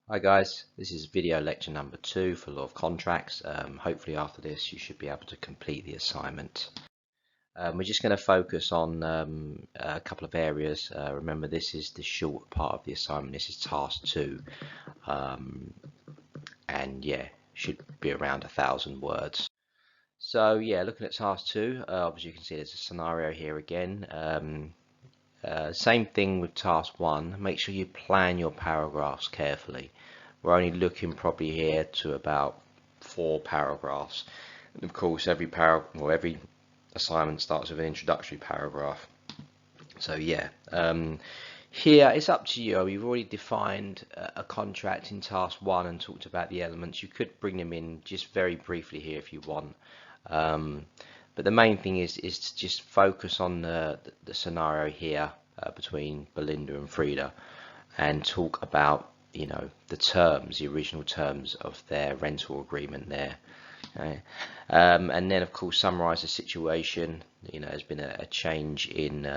Hi guys, this is video lecture number 2 for Law of Contracts. Hopefully after this you should be able to complete the assignment. We're just going to focus on a couple of areas. Remember, this is the short part of the assignment. This is task 2, and yeah, should be around 1,000 words. So yeah, looking at task 2, obviously you can see there's a scenario here again. Same thing with task 1. Make sure you plan your paragraphs carefully. We're only looking probably here to about 4 paragraphs. And of course, every assignment starts with an introductory paragraph. So yeah, here it's up to you. We've already defined a contract in task 1 and talked about the elements. You could bring them in just very briefly here if you want. But the main thing is to just focus on the scenario here between Belinda and Frida, and talk about the terms, the original terms of their rental agreement there. Okay. And then of course summarize the situation. There's been a change in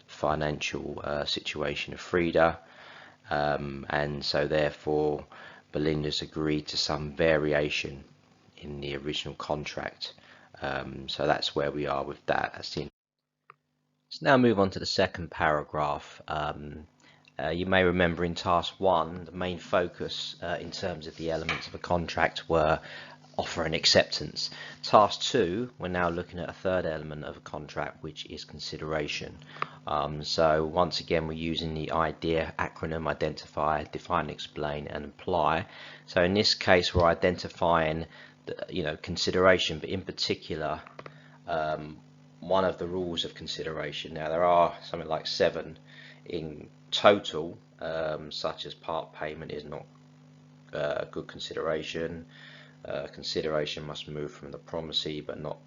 financial situation of Frida, and so therefore Belinda's agreed to some variation in the original contract. So that's where we are with that. Let's now move on to the second paragraph. You may remember in task 1, the main focus in terms of the elements of a contract were offer and acceptance. Task 2, we're now looking at a third element of a contract, which is consideration. So once again, we're using the IDEA acronym: identify, define, explain, and apply. So in this case, we're identifying consideration, but in particular one of the rules of consideration. Now there are something like 7 in total, such as part payment is not good consideration. Consideration must move from the promisee but not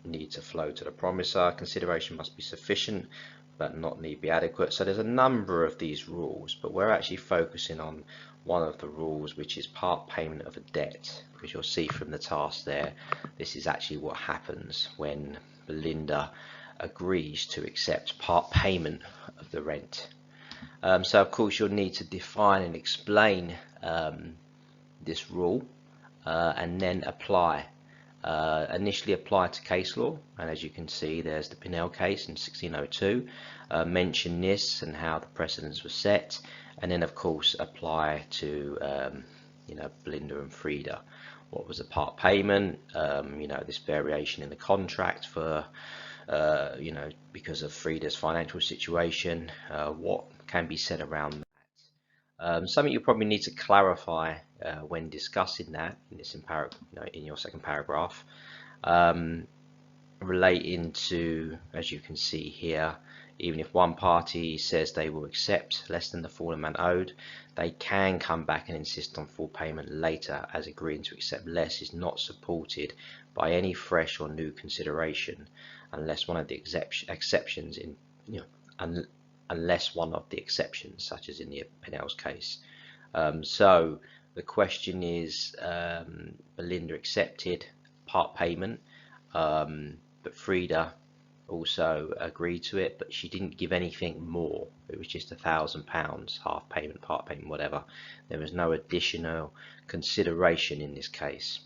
need to flow to the promiser. Consideration must be sufficient but not need be adequate. So there's a number of these rules, but we're actually focusing on one of the rules, which is part payment of a debt, because you'll see from the task there, this is actually what happens when Belinda agrees to accept part payment of the rent. So of course you'll need to define and explain this rule, and then apply. Initially apply to case law, and as you can see, there's the Pinnell case in 1602. Mention this and how the precedents were set, and then of course apply to Belinda and Frida. What was the part payment? This variation in the contract for because of Frida's financial situation. What can be said around that? Something you probably need to clarify when discussing that in your second paragraph, relating to, as you can see here, even if one party says they will accept less than the full amount owed, they can come back and insist on full payment later, as agreeing to accept less is not supported by any fresh or new consideration, unless one of the exceptions unless one of the exceptions, such as in the Pinnell's case. So the question is, Belinda accepted part payment, but Frida also agreed to it, but she didn't give anything more. It was just £1,000, half payment, part payment, whatever. There was no additional consideration in this case.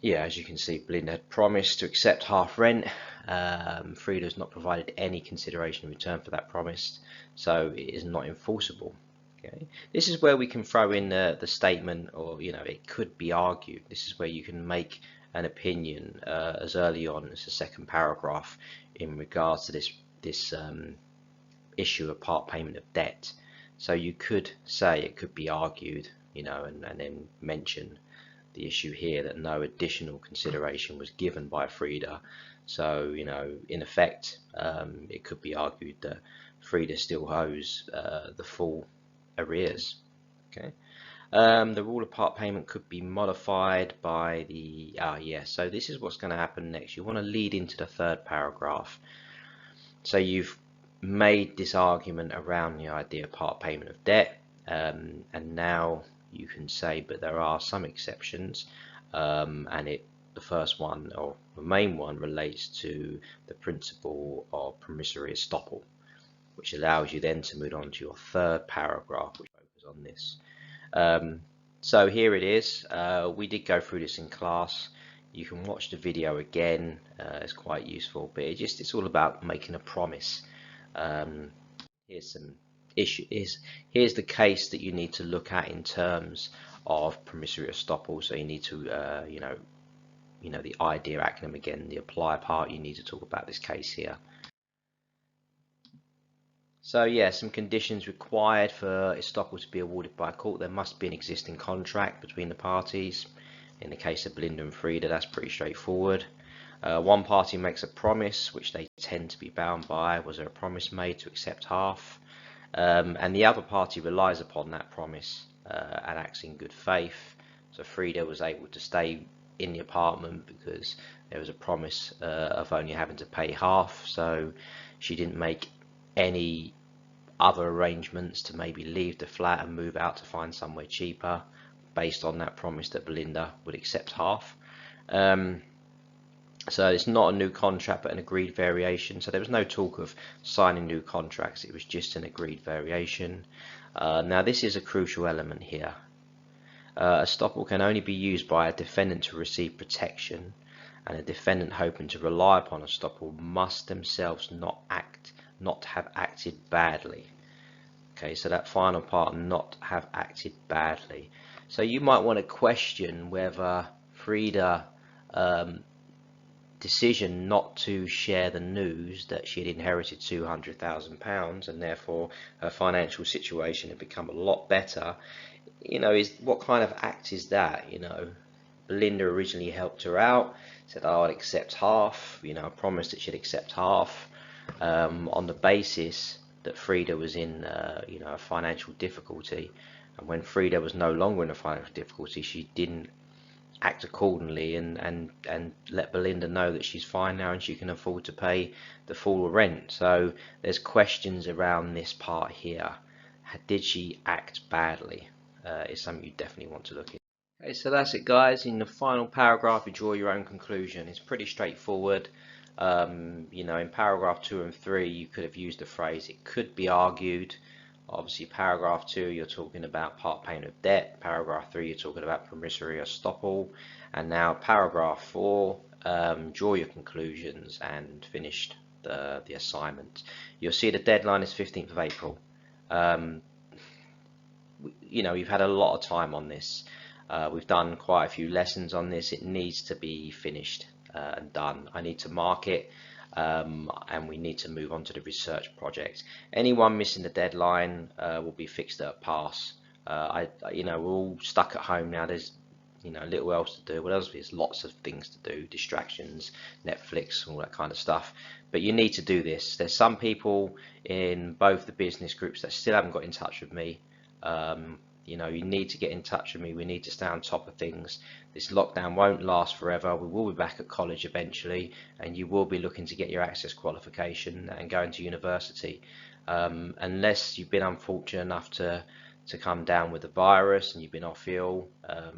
As you can see, Belinda had promised to accept half rent. Frida has not provided any consideration in return for that promise, so it is not enforceable. Okay. This is where we can throw in the statement, or it could be argued. This is where you can make an opinion as early on as the second paragraph in regards to this issue of part payment of debt. So you could say it could be argued, and then mention the issue here that no additional consideration was given by Frida. So in effect, it could be argued that Frida still owes the full arrears. Okay. The rule of part payment could be modified by the so this is what's going to happen next. You want to lead into the third paragraph. So you've made this argument around the idea of part payment of debt, and now you can say, but there are some exceptions, and the first one, or the main one, relates to the principle of promissory estoppel. which allows you then to move on to your third paragraph, which focuses on this. So here it is. We did go through this in class. You can watch the video again. It's quite useful, but it's all about making a promise. Here's some issues. Here's the case that you need to look at in terms of promissory estoppel. So you need to, the idea acronym again, the apply part. You need to talk about this case here. So yeah, some conditions required for estoppel to be awarded by a court. There must be an existing contract between the parties. In the case of Belinda and Frida, that's pretty straightforward. One party makes a promise, which they tend to be bound by. Was there a promise made to accept half? And the other party relies upon that promise and acts in good faith. So Frida was able to stay in the apartment because there was a promise of only having to pay half. So she didn't make any other arrangements to maybe leave the flat and move out to find somewhere cheaper based on that promise that Belinda would accept half. So it's not a new contract but an agreed variation. So there was no talk of signing new contracts, it was just an agreed variation. Now this is a crucial element here. Estoppel can only be used by a defendant to receive protection, and a defendant hoping to rely upon estoppel must themselves not have acted badly. Okay, so that final part, not have acted badly. So you might want to question whether Frida decision not to share the news that she had inherited £200,000 and therefore her financial situation had become a lot better, is what kind of act is that? Belinda originally helped her out, said, oh, I'll accept half, promised that she'd accept half on the basis that Frida was in a financial difficulty, and when Frida was no longer in a financial difficulty, she didn't act accordingly and let Belinda know that she's fine now and she can afford to pay the full rent. So there's questions around this part here. Did she act badly? Is something you definitely want to look at. Okay, so that's it, guys. In the final paragraph, you draw your own conclusion. It's pretty straightforward. In paragraph 2 and 3, you could have used the phrase "it could be argued." Obviously, paragraph 2, you're talking about part payment of debt. Paragraph 3, you're talking about promissory estoppel. And now paragraph 4, draw your conclusions and finish the assignment. You'll see the deadline is 15th of April. You've had a lot of time on this. We've done quite a few lessons on this. It needs to be finished and done. I need to mark it. And we need to move on to the research project. Anyone missing the deadline will be fixed at a pass. We're all stuck at home now. There's little else to do. Well, there's lots of things to do, distractions, Netflix, all that kind of stuff. But you need to do this. There's some people in both the business groups that still haven't got in touch with me. You need to get in touch with me. We need to stay on top of things. This lockdown won't last forever. We will be back at college eventually, and you will be looking to get your access qualification and going to university. Unless you've been unfortunate enough to come down with the virus and you've been off ill,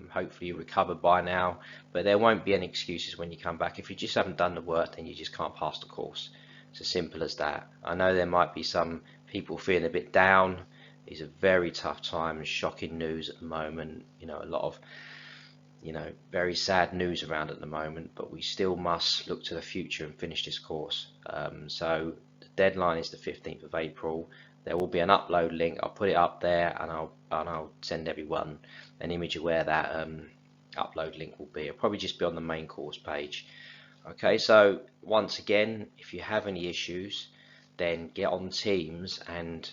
hopefully you recovered by now. But there won't be any excuses when you come back. If you just haven't done the work, then you just can't pass the course. It's as simple as that. I know there might be some people feeling a bit down. It's a very tough time, shocking news at the moment, a lot of very sad news around at the moment, but we still must look to the future and finish this course. So the deadline is the 15th of April. There will be an upload link. I'll put it up there, and I'll send everyone an image of where that upload link will be. It'll probably just be on the main course page. Okay, so once again, if you have any issues, then get on Teams and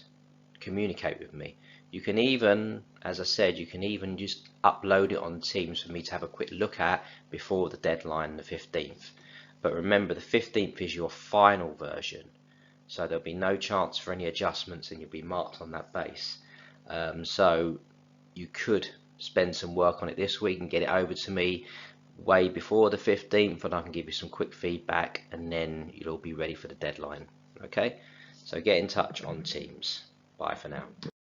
communicate with me. You can even, as I said, you can even just upload it on Teams for me to have a quick look at before the deadline, the 15th. But remember, the 15th is your final version, so there'll be no chance for any adjustments and you'll be marked on that base. So you could spend some work on it this week and get it over to me way before the 15th, and I can give you some quick feedback, and then you'll all be ready for the deadline. Okay, so get in touch on Teams. Bye for now.